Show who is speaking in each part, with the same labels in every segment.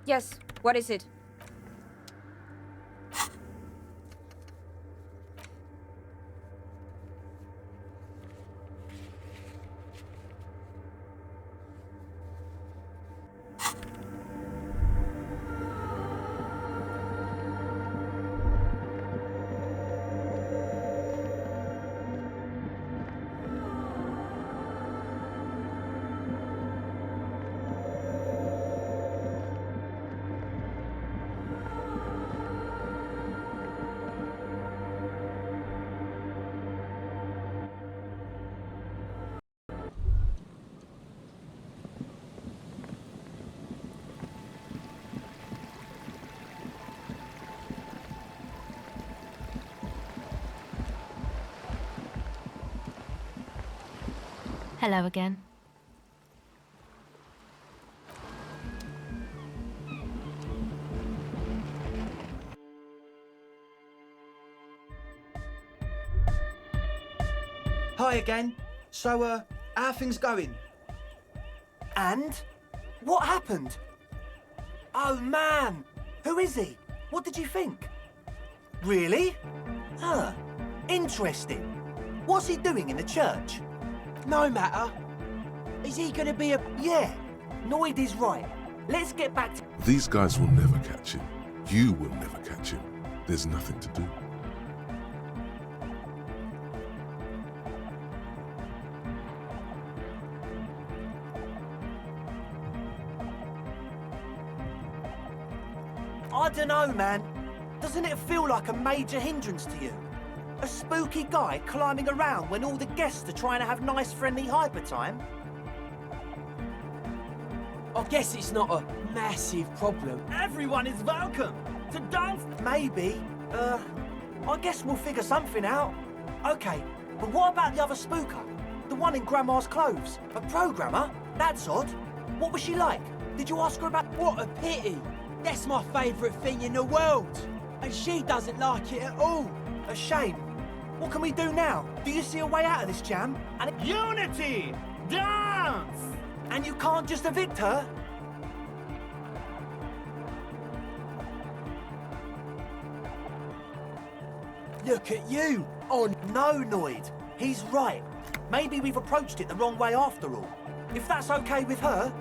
Speaker 1: Yes, what is it?
Speaker 2: Hello again.
Speaker 3: Hi again. So, how are things going? And? What happened? Oh man! Who is he? What did you think? Really? Huh. Interesting. What's he doing in the church? No matter. Is he gonna be a... Yeah. Noid is right. Let's get back to...
Speaker 4: These guys will never catch him. You will never catch him. There's nothing to do.
Speaker 3: I don't know, man. Doesn't it feel like a major hindrance to you? A spooky guy climbing around when all the guests are trying to have nice, friendly hyper time?
Speaker 5: I guess it's not a massive problem.
Speaker 3: Everyone is welcome to dance. Maybe. I guess we'll figure something out. Okay, but what about the other spooker? The one in Grandma's clothes? A programmer? That's odd. What was she like? Did you ask her about...
Speaker 5: What a pity! That's my favourite thing in the world! And she doesn't like it at all!
Speaker 3: A shame. What can we do now? Do you see a way out of this jam? And
Speaker 6: Unity! Dance!
Speaker 3: And you can't just evict her?
Speaker 5: Look at you! On...
Speaker 3: No, Noid. He's right. Maybe we've approached it the wrong way after all. If that's okay with her,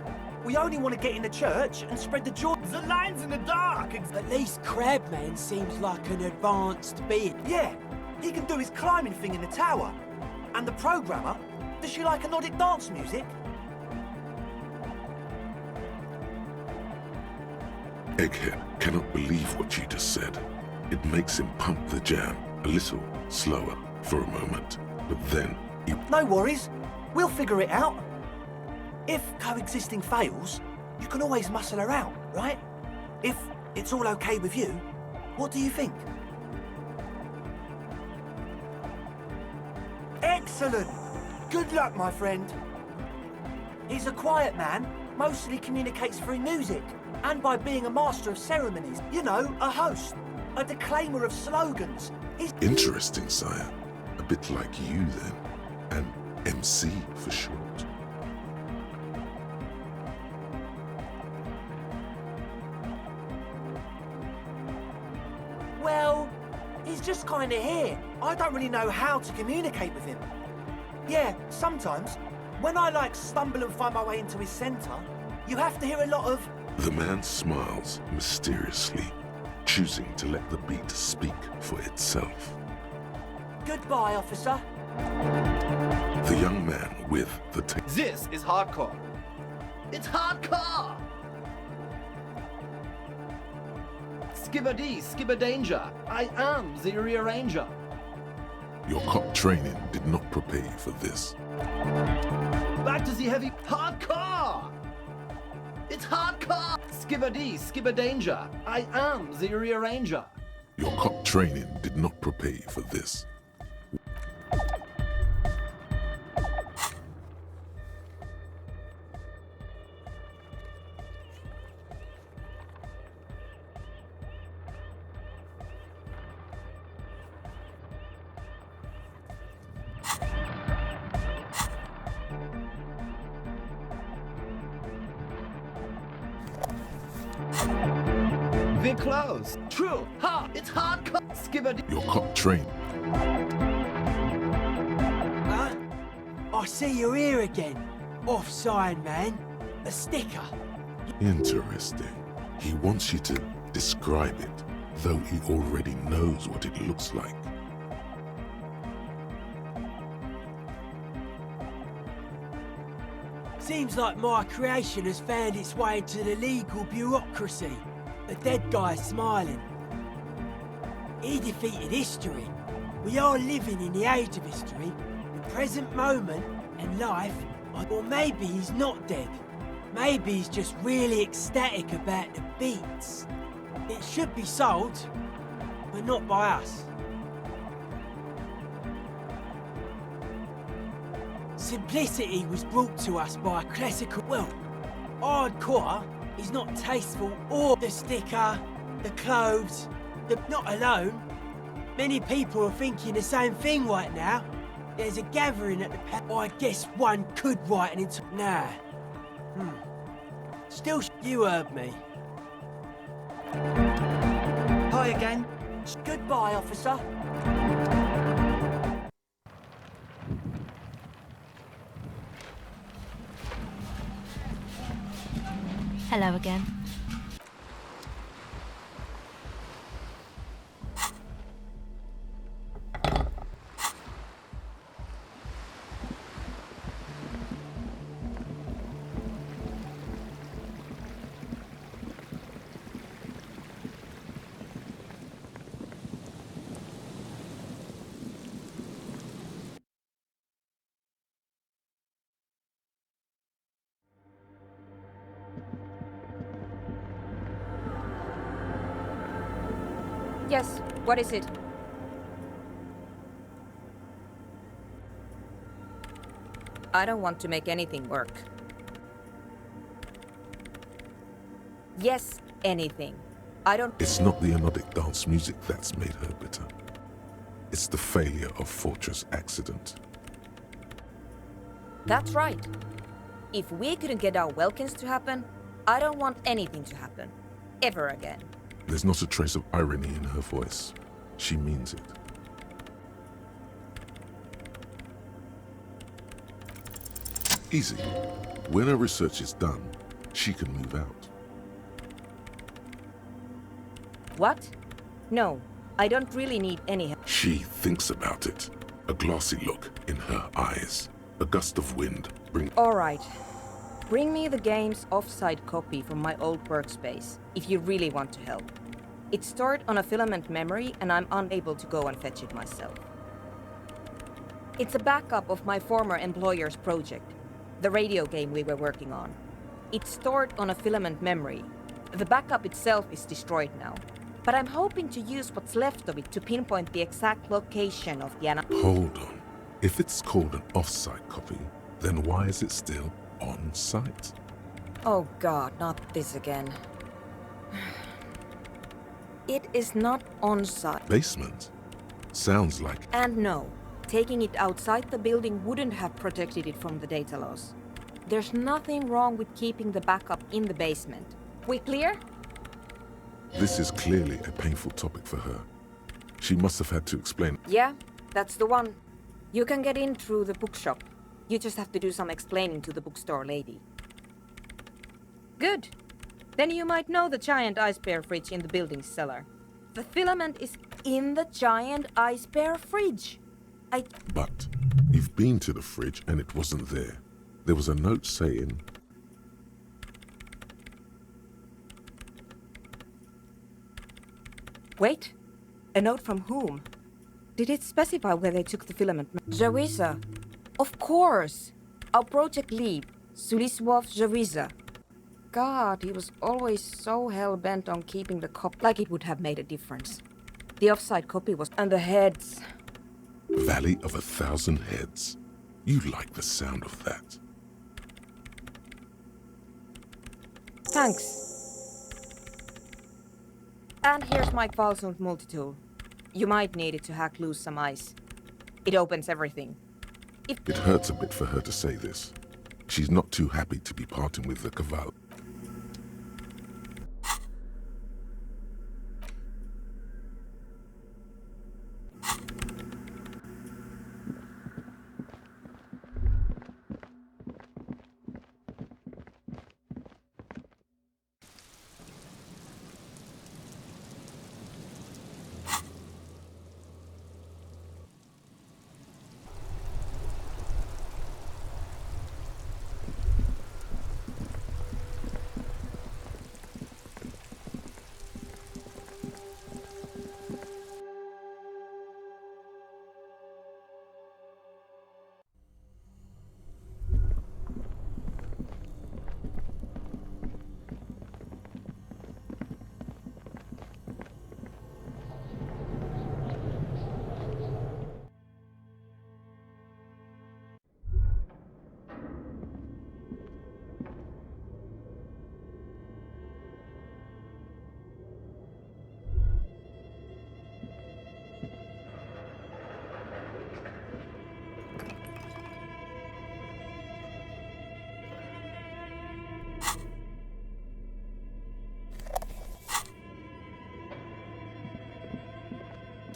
Speaker 3: we only want to get in the church and spread the joy.
Speaker 6: The lines in the dark!
Speaker 5: At least Crabman seems like an advanced being.
Speaker 3: Yeah, he can do his climbing thing in the tower. And the programmer, does she like Nordic dance music?
Speaker 4: Egghead cannot believe what you just said. It makes him pump the jam a little slower for a moment, but then he...
Speaker 3: No worries. We'll figure it out. If coexisting fails, you can always muscle her out, right? If it's all okay with you, what do you think? Excellent! Good luck, my friend. He's a quiet man, mostly communicates through music, and by being a master of ceremonies. You know, a host, a declaimer of slogans. He's...
Speaker 4: Interesting, sire. A bit like you, then. An MC for short.
Speaker 3: Well, he's just kind of here. I don't really know how to communicate with him. Yeah, sometimes, when I stumble and find my way into his centre, you have to hear a lot of...
Speaker 4: The man smiles mysteriously, choosing to let the beat speak for itself.
Speaker 3: Goodbye, officer.
Speaker 4: The young man with the
Speaker 6: This is hardcore. It's hardcore! Skibbity, skibberdanger. I am the rearranger.
Speaker 4: Your cop training did not prepare you for this.
Speaker 6: Back to the heavy hardcore! It's hardcore! Skibbity, skibberdanger. I am the rearranger.
Speaker 4: Your cop training did not prepare you for this.
Speaker 6: We're close. True. Ha! It's hardcore. Skibber
Speaker 4: Your cop trained.
Speaker 5: Huh? I see you're here again. Offside, man. A sticker.
Speaker 4: Interesting. He wants you to describe it, though he already knows what it looks like.
Speaker 5: Seems like my creation has found its way into the legal bureaucracy. The dead guy's smiling. He defeated history. We are living in the age of history, the present moment and life. Or maybe he's not dead. Maybe he's just really ecstatic about the beats. It should be sold, but not by us. Simplicity was brought to us by a classical... Well, hardcore is not tasteful or the sticker, the clothes, not alone. Many people are thinking the same thing right now. There's a gathering at the I guess one could write an Nah. Still, you heard me.
Speaker 3: Hi again. Goodbye, officer.
Speaker 2: Hello again.
Speaker 1: Yes, what is it? I don't want to make anything work. Yes, anything. I don't...
Speaker 4: It's not the anodic dance music that's made her bitter. It's the failure of Fortress Accident.
Speaker 1: That's right. If we couldn't get our Welkins to happen, I don't want anything to happen. Ever again.
Speaker 4: There's not a trace of irony in her voice. She means it. Easy. When her research is done, she can move out.
Speaker 1: What? No, I don't really need any help.
Speaker 4: She thinks about it. A glassy look in her eyes. A gust of wind bring...
Speaker 1: Alright. Bring me the game's offside copy from my old workspace, if you really want to help. It's stored on a filament memory and I'm unable to go and fetch it myself. It's a backup of my former employer's project, the radio game we were working on. It's stored on a filament memory. The backup itself is destroyed now, but I'm hoping to use what's left of it to pinpoint the exact location of the
Speaker 4: Hold on. If it's called an offsite copy, then why is it still on site?
Speaker 1: Oh God, not this again. It is not on site.
Speaker 4: Basement? Sounds like...
Speaker 1: And no, taking it outside the building wouldn't have protected it from the data loss. There's nothing wrong with keeping the backup in the basement. We clear?
Speaker 4: This is clearly a painful topic for her. She must have had to explain...
Speaker 1: Yeah, that's the one. You can get in through the bookshop. You just have to do some explaining to the bookstore lady. Good. Then you might know the giant ice bear fridge in the building's cellar. The filament is in the giant ice bear fridge.
Speaker 4: But you've been to the fridge and it wasn't there. There was a note saying...
Speaker 1: Wait. A note from whom? Did it specify where they took the filament? Jawiza. Of course. Our project lead, Suliswov Jawiza. God, he was always so hell-bent on keeping the copy like it would have made a difference. The offside copy was... And the heads.
Speaker 4: Valley of 1,000 Heads. You like the sound of that.
Speaker 1: Thanks. And here's my Kvalsund multi-tool. You might need it to hack loose some ice. It opens everything.
Speaker 4: It hurts a bit for her to say this. She's not too happy to be parting with the Kval.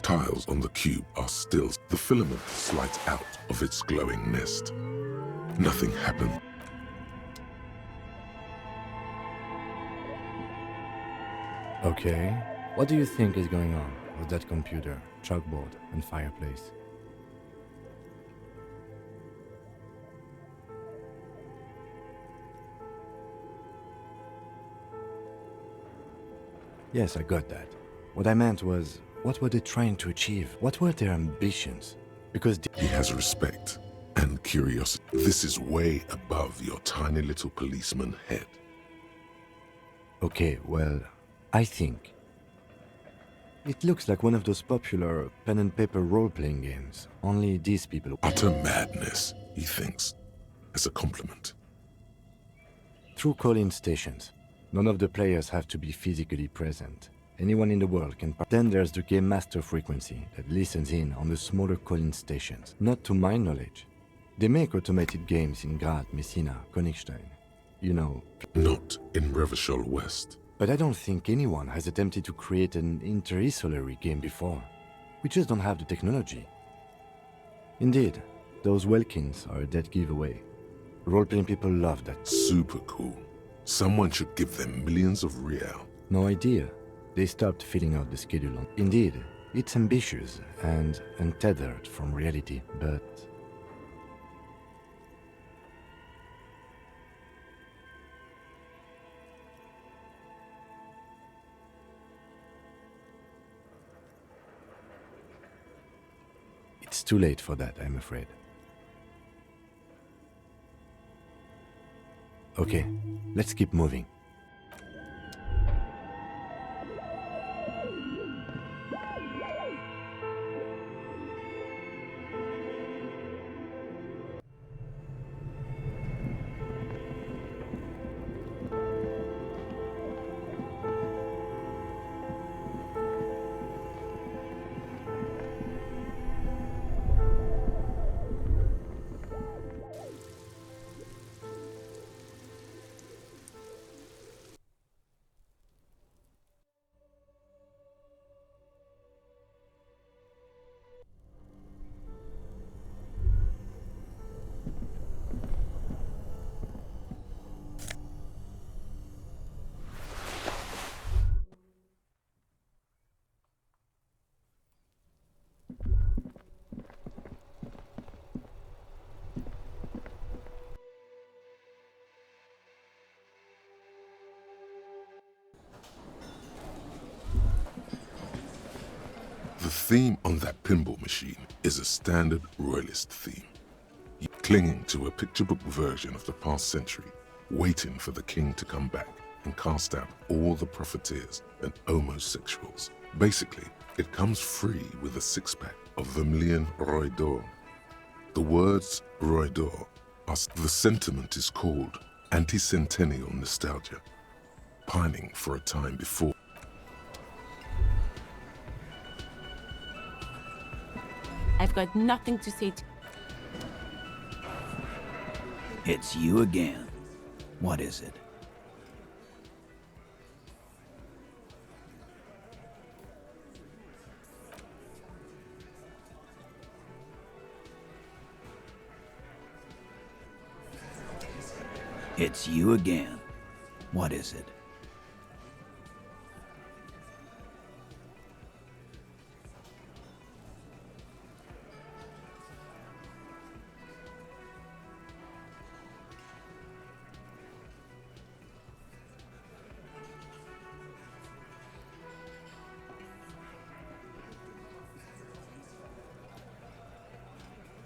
Speaker 4: tiles on the cube are still. The filament slides out of its glowing nest. Nothing happened.
Speaker 7: Okay, what do you think is going on with that computer, chalkboard, and fireplace? Yes, I got that. What I meant was, what were they trying to achieve? What were their ambitions? Because
Speaker 4: He has respect and curiosity. This is way above your tiny little policeman head.
Speaker 7: okay, well, I think it looks like one of those popular pen and paper role-playing games. Only these people.
Speaker 4: Utter madness, he thinks, as a compliment.
Speaker 7: Through call-in stations. None of the players have to be physically present. Anyone in the world can. Then there's the game master frequency that listens in on the smaller call-in stations. Not to my knowledge. They make automated games in Graz, Messina, Königstein. You know.
Speaker 4: Not in Revachol West.
Speaker 7: But I don't think anyone has attempted to create an inter-isolary game before. We just don't have the technology. Indeed, those Welkins are a dead giveaway. Role-playing people love that.
Speaker 4: Super cool. Someone should give them millions of real.
Speaker 7: No idea. They stopped filling out the schedule. Indeed, it's ambitious and untethered from reality, but... It's too late for that, I'm afraid. Okay, let's keep moving.
Speaker 4: The theme on that pinball machine is a standard royalist theme. Clinging to a picture book version of the past century, waiting for the king to come back and cast out all the profiteers and homosexuals. Basically, it comes free with a six-pack of Vermilion Roy d'Or. The words Roy d'Or are... The sentiment is called anti-centennial nostalgia, pining for a time before.
Speaker 8: I've got nothing to say to...
Speaker 9: It's you again. What is it? It's you again. What is it?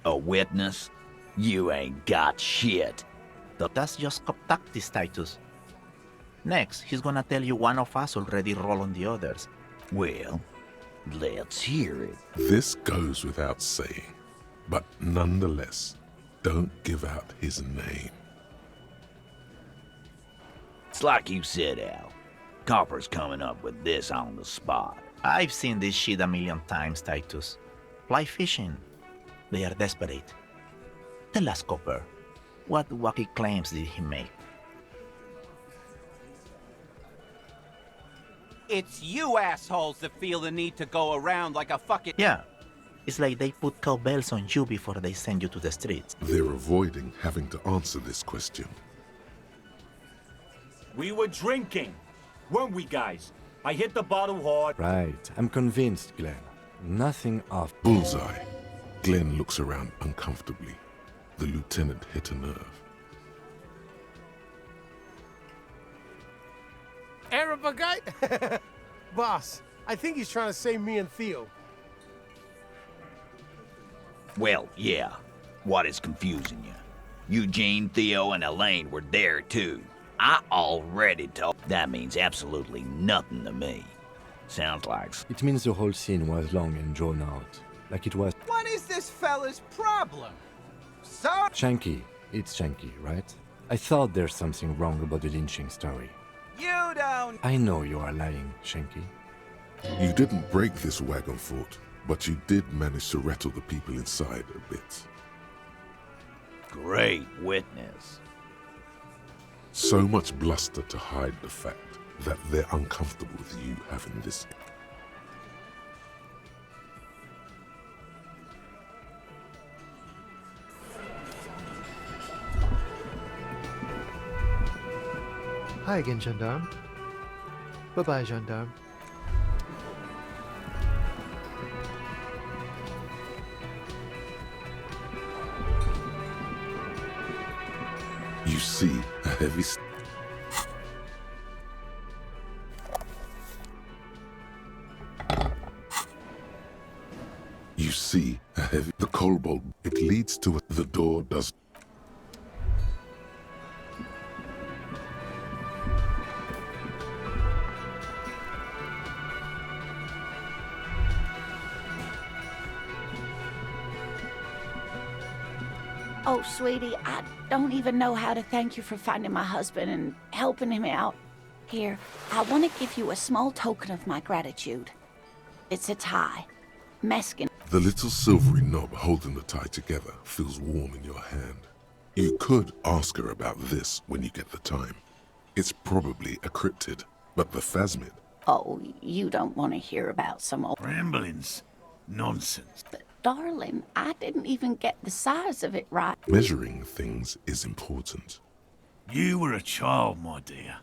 Speaker 10: A witness? You ain't got shit.
Speaker 6: That's just tactics, Titus. Next, he's gonna tell you one of us already rolled on the others.
Speaker 10: Well, let's hear it.
Speaker 4: This goes without saying, but nonetheless, don't give out his name.
Speaker 10: It's like you said, Al. Copper's coming up with this on the spot.
Speaker 6: I've seen this shit a million times, Titus. Fly fishing. They are desperate. Tell us, Copper, what wacky claims did he make?
Speaker 11: It's you assholes that feel the need to go around like a fucking...
Speaker 6: Yeah, it's like they put cowbells on you before they send you to the streets.
Speaker 4: They're avoiding having to answer this question.
Speaker 12: We were drinking, weren't we, guys? I hit the bottle hard.
Speaker 7: Right, I'm convinced, Glenn. Nothing off.
Speaker 4: Bullseye. Glenn looks around uncomfortably. The lieutenant hit a nerve.
Speaker 13: Arab guy? Boss, I think he's trying to save me and Theo.
Speaker 10: Well, yeah. What is confusing you? Eugene, Theo, and Elaine were there too. I already told. That means absolutely nothing to me. Sounds like...
Speaker 7: It means the whole scene was long and drawn out. Like it was...
Speaker 11: What is this fella's problem? So...
Speaker 7: Shanky. It's Shanky, right? I thought there's something wrong about the lynching story.
Speaker 11: You don't...
Speaker 7: I know you are lying, Shanky.
Speaker 4: You didn't break this wagon fort, but you did manage to rattle the people inside a bit.
Speaker 10: Great witness.
Speaker 4: So much bluster to hide the fact that they're uncomfortable with you having this.
Speaker 14: Hi again, gendarme. Bye-bye, gendarme.
Speaker 4: You see a heavy... You see a heavy... The cobalt. It leads to the door does...
Speaker 15: Oh, sweetie, I don't even know how to thank you for finding my husband and helping him out. Here, I want to give you a small token of my gratitude. It's a tie. Meskin.
Speaker 4: The little silvery knob holding the tie together feels warm in your hand. You could ask her about this when you get the time. It's probably a cryptid, but the phasmid...
Speaker 15: Oh, you don't want to hear about some old...
Speaker 10: Ramblings. Nonsense.
Speaker 15: But, darling, I didn't even get the size of it right.
Speaker 4: Measuring things is important.
Speaker 10: You were a child, my dear.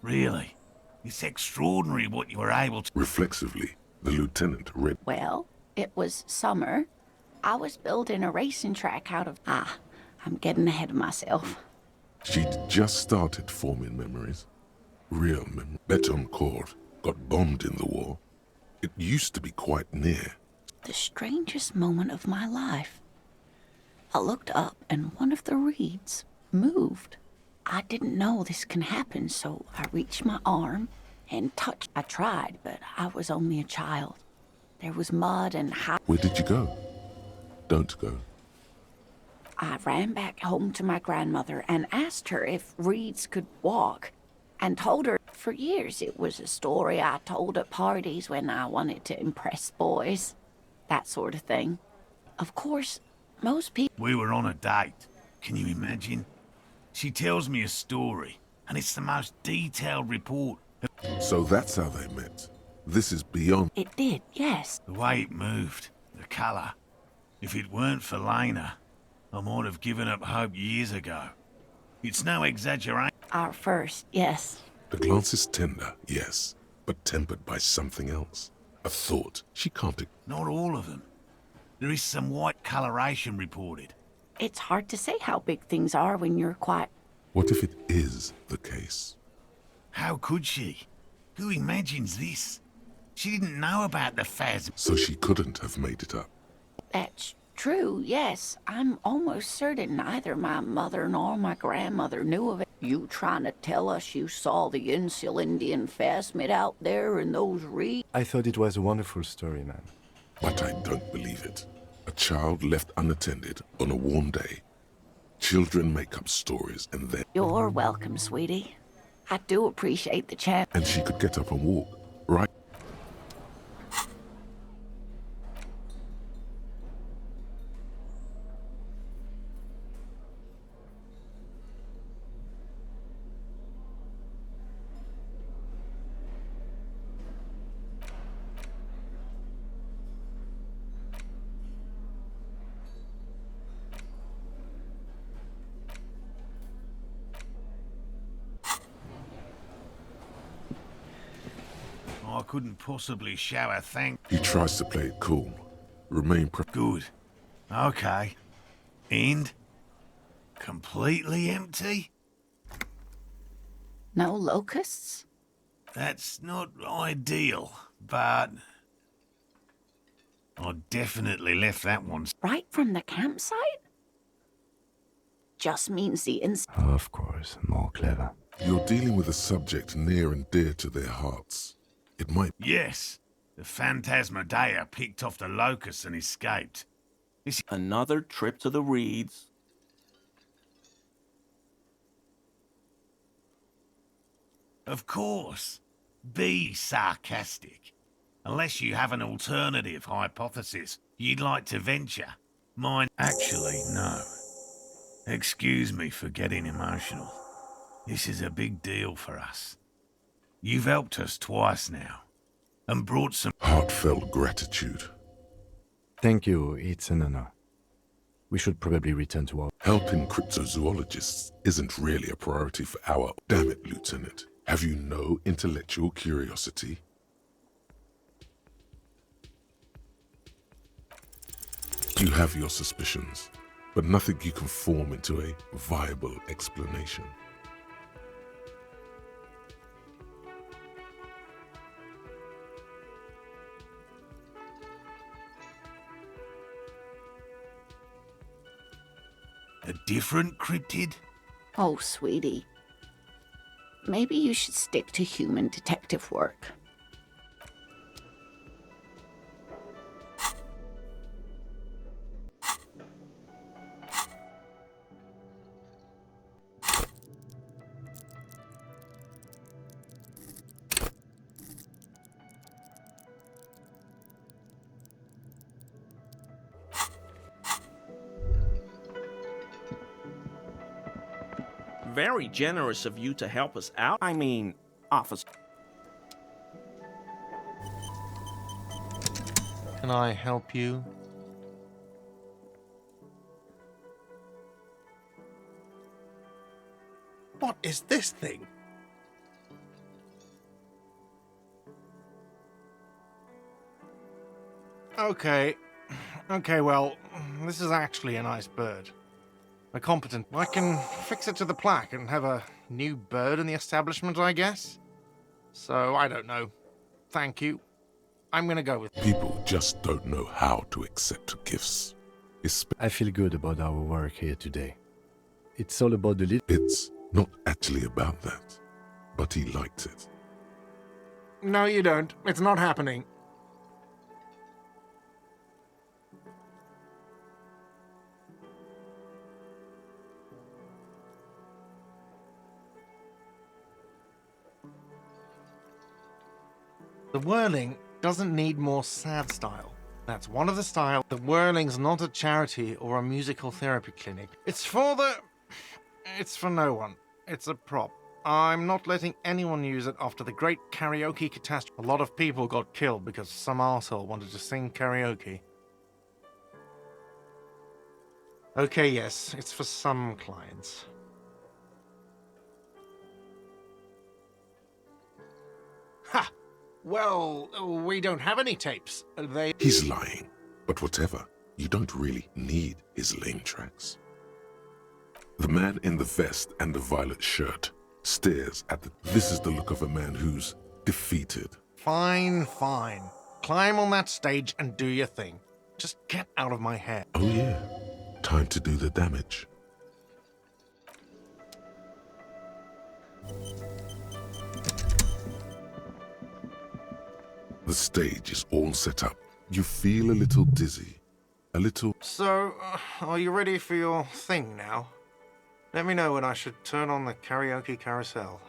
Speaker 10: Really. It's extraordinary what you were able to...
Speaker 4: Reflexively, the lieutenant read...
Speaker 15: Well, it was summer. I was building a racing track out of... I'm getting ahead of myself.
Speaker 4: She'd just started forming memories. Real memories. Betoncourt got bombed in the war. It used to be quite near.
Speaker 15: The strangest moment of my life. I looked up and one of the reeds moved. I didn't know this can happen, so I reached my arm and touched. I tried, but I was only a child. There was mud and
Speaker 4: Where did you go? Don't go.
Speaker 15: I ran back home to my grandmother and asked her if reeds could walk, and told her for years it was a story I told at parties when I wanted to impress boys. That sort of thing. Of course, most people...
Speaker 10: We were on a date. Can you imagine? She tells me a story, and it's the most detailed report.
Speaker 4: So that's how they met. This is beyond...
Speaker 15: It did, yes.
Speaker 10: The way it moved, the colour. If it weren't for Lena, I might have given up hope years ago. It's no exaggeration.
Speaker 15: Our first, yes.
Speaker 4: The glance is tender, yes, but tempered by something else. A thought she can't...
Speaker 10: Not all of them. There is some white coloration reported.
Speaker 15: It's hard to say how big things are when you're quiet.
Speaker 4: What if it is the case?
Speaker 10: How could she? Who imagines this? She didn't know about the phasm.
Speaker 4: So she couldn't have made it up.
Speaker 15: That's true, yes. I'm almost certain neither my mother nor my grandmother knew of it. You trying to tell us you saw the Insulindian phasmid out there in those reeds?
Speaker 7: I thought it was a wonderful story, man.
Speaker 4: But I don't believe it. A child left unattended on a warm day. Children make up stories and then...
Speaker 15: You're welcome, sweetie. I do appreciate the chance.
Speaker 4: And she could get up and walk, right?
Speaker 16: I couldn't possibly show a thank.
Speaker 4: He tries to play it cool. Remain
Speaker 16: Good. Okay. And? Completely empty?
Speaker 15: No locusts?
Speaker 16: That's not ideal, but... I definitely left that one.
Speaker 15: Right from the campsite? Just means the
Speaker 7: Of course, more clever.
Speaker 4: You're dealing with a subject near and dear to their hearts. It might...
Speaker 16: Yes. The Phantasmadeia picked off the locust and escaped.
Speaker 11: Another trip to the reeds.
Speaker 16: Of course. Be sarcastic. Unless you have an alternative hypothesis you'd like to venture. Mine... Actually, no. Excuse me for getting emotional. This is a big deal for us. You've helped us twice now. And brought some...
Speaker 4: Heartfelt gratitude.
Speaker 7: Thank you, it's an honor. We should probably return to our...
Speaker 4: Helping cryptozoologists isn't really a priority for our... Damn it, Lieutenant. Have you no intellectual curiosity? You have your suspicions, but nothing you can form into a viable explanation.
Speaker 16: A different cryptid?
Speaker 15: Oh, sweetie. Maybe you should stick to human detective work.
Speaker 11: Very generous of you to help us out. I mean, officer.
Speaker 13: Can I help you?
Speaker 17: What is this thing?
Speaker 13: Okay. Okay, well, this is actually a nice bird. A competent. I can fix it to the plaque and have a new bird in the establishment, I guess. So, I don't know. Thank you. I'm gonna go with...
Speaker 4: People just don't know how to accept gifts.
Speaker 7: I feel good about our work here today. It's all about the
Speaker 4: It's not actually about that, but he liked it.
Speaker 13: No, you don't. It's not happening. The whirling doesn't need more sad style. That's one of the styles. The whirling's not a charity or a musical therapy clinic. It's for the... It's for no one. It's a prop. I'm not letting anyone use it after the great karaoke catastrophe. A lot of people got killed because some arsehole wanted to sing karaoke. Okay, yes, it's for some clients. Ha! Well, we don't have any tapes.
Speaker 4: He's lying, but whatever. You don't really need his lame tracks. The man in the vest and the violet shirt stares at the... This is the look of a man who's defeated.
Speaker 13: Fine, fine. Climb on that stage and do your thing. Just get out of my hair.
Speaker 4: Oh yeah, time to do the damage. The stage is all set up. You feel a little dizzy. A little...
Speaker 13: So, are you ready for your thing now? Let me know when I should turn on the karaoke carousel.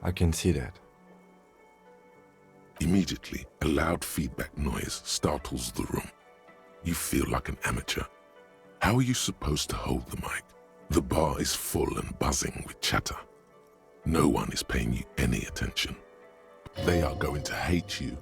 Speaker 7: I can see that.
Speaker 4: Immediately, a loud feedback noise startles the room. You feel like an amateur. How are you supposed to hold the mic? The bar is full and buzzing with chatter. No one is paying you any attention. They are going to hate you.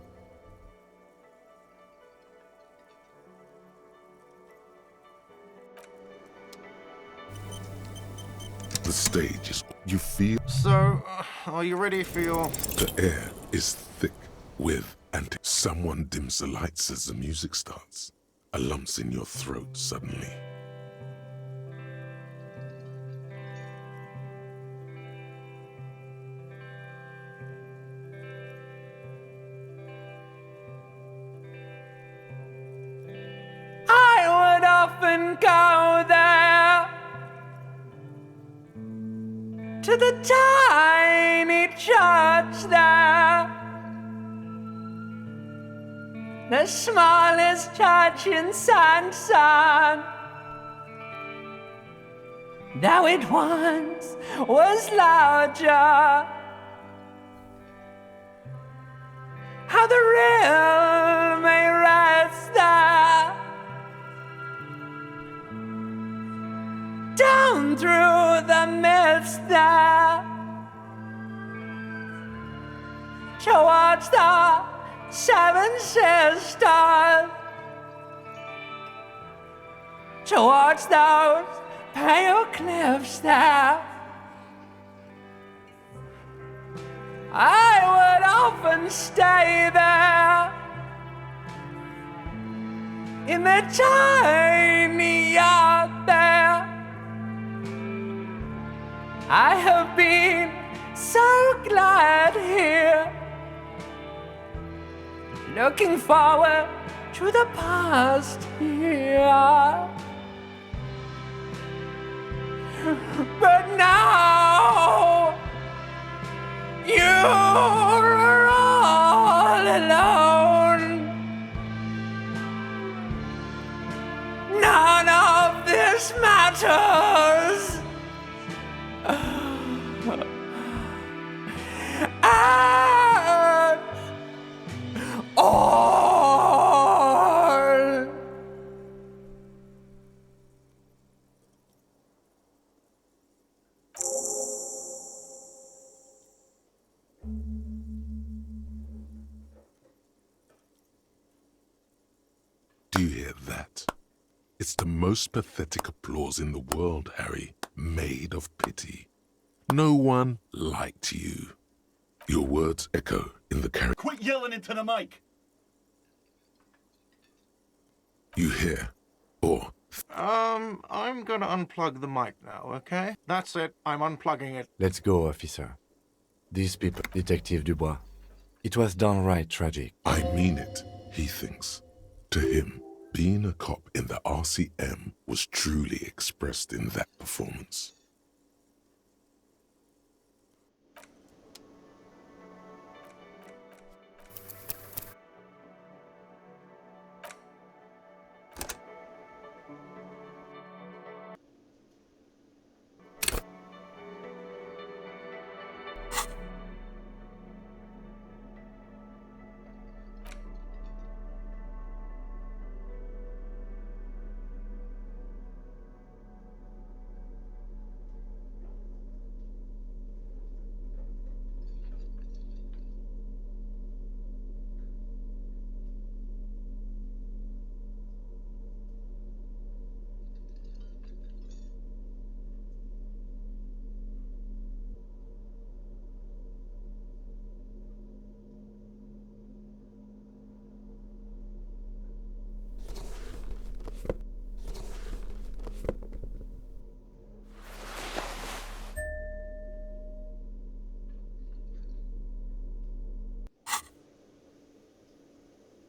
Speaker 4: The stage is... You feel...
Speaker 13: So, are you ready for your...
Speaker 4: The air is thick with someone dims the lights as the music starts. A lump's in your throat suddenly.
Speaker 5: I would often go there to the tiny church there, the smallest church in Sanson, though it once was larger. How the rill may rest there, down through the mist there, towards the Seven Sisters, towards those pale cliffs there. I would often stay there in the tiny yard there. I have been so glad here, looking forward to the past here. But now you're all alone. None of this matters. At all.
Speaker 4: Do you hear that? It's the most pathetic applause in the world, Harry, made of pity. No one liked you. Your words echo in the carriage.
Speaker 12: Quit yelling into the mic!
Speaker 4: You hear, or...
Speaker 13: I'm gonna unplug the mic now, okay? That's it, I'm unplugging it.
Speaker 7: Let's go, officer. These people, Detective Dubois. It was downright tragic.
Speaker 4: I mean it, he thinks. To him, being a cop in the RCM was truly expressed in that performance.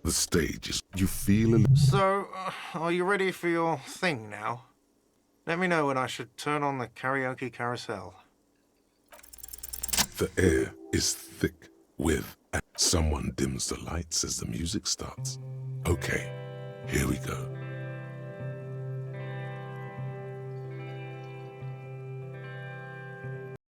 Speaker 4: The stage is... You feel a...
Speaker 13: So, are you ready for your thing now? Let me know when I should turn on the karaoke carousel.
Speaker 4: The air is thick with... Someone dims the lights as the music starts. Okay, here we go.